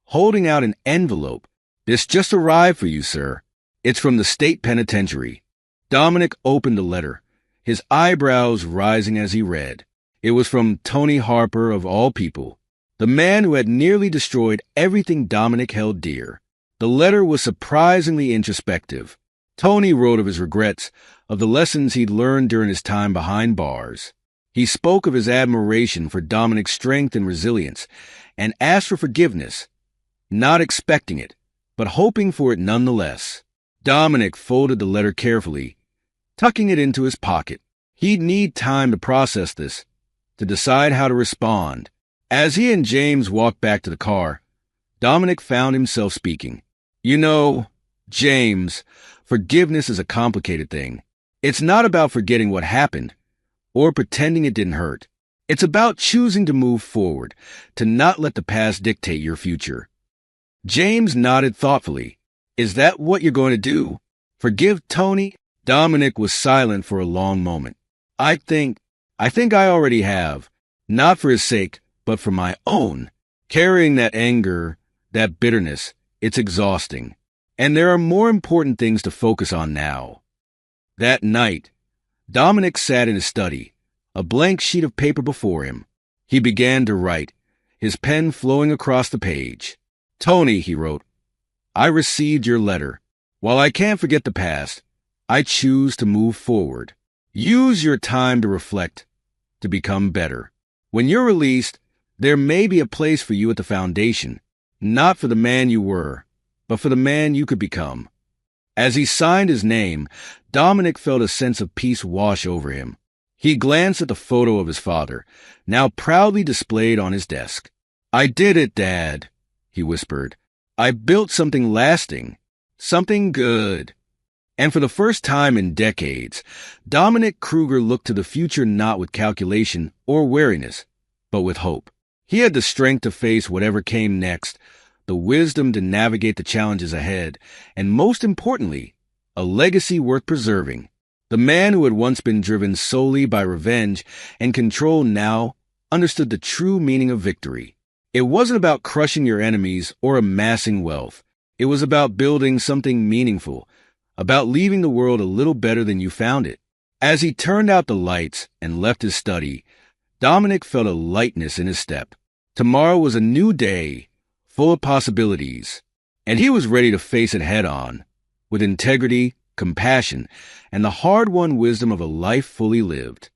holding out an envelope. "This just arrived for you, sir. It's from the state penitentiary." Dominic opened the letter, his eyebrows rising as he read. It was from Tony Harper, of all people, the man who had nearly destroyed everything Dominic held dear. The letter was surprisingly introspective. Tony wrote of his regrets, of the lessons he'd learned during his time behind bars. He spoke of his admiration for Dominic's strength and resilience, and asked for forgiveness, not expecting it, but hoping for it nonetheless. Dominic folded the letter carefully, tucking it into his pocket. He'd need time to process this, to decide how to respond. As he and James walked back to the car, Dominic found himself speaking. "You know, James, forgiveness is a complicated thing. It's not about forgetting what happened, or pretending it didn't hurt. It's about choosing to move forward, to not let the past dictate your future." James nodded thoughtfully. "Is that what you're going to do? Forgive Tony?" Dominic was silent for a long moment. I think I already have. Not for his sake, but for my own. Carrying that anger, that bitterness, it's exhausting. And there are more important things to focus on now." That night, Dominic sat in his study, a blank sheet of paper before him. He began to write, his pen flowing across the page. "Tony," he wrote, "I received your letter. While I can't forget the past, I choose to move forward. Use your time to reflect, to become better. When you're released, there may be a place for you at the foundation, not for the man you were, but for the man you could become." As he signed his name, Dominic felt a sense of peace wash over him. He glanced at the photo of his father, now proudly displayed on his desk. "I did it, Dad," he whispered. "I built something lasting, something good." And for the first time in decades, Dominic Kruger looked to the future not with calculation or wariness, but with hope. He had the strength to face whatever came next, the wisdom to navigate the challenges ahead, and most importantly, a legacy worth preserving. The man who had once been driven solely by revenge and control now understood the true meaning of victory. It wasn't about crushing your enemies or amassing wealth. It was about building something meaningful, about leaving the world a little better than you found it. As he turned out the lights and left his study, Dominic felt a lightness in his step. Tomorrow was a new day, full of possibilities, and he was ready to face it head-on, with integrity, compassion, and the hard-won wisdom of a life fully lived.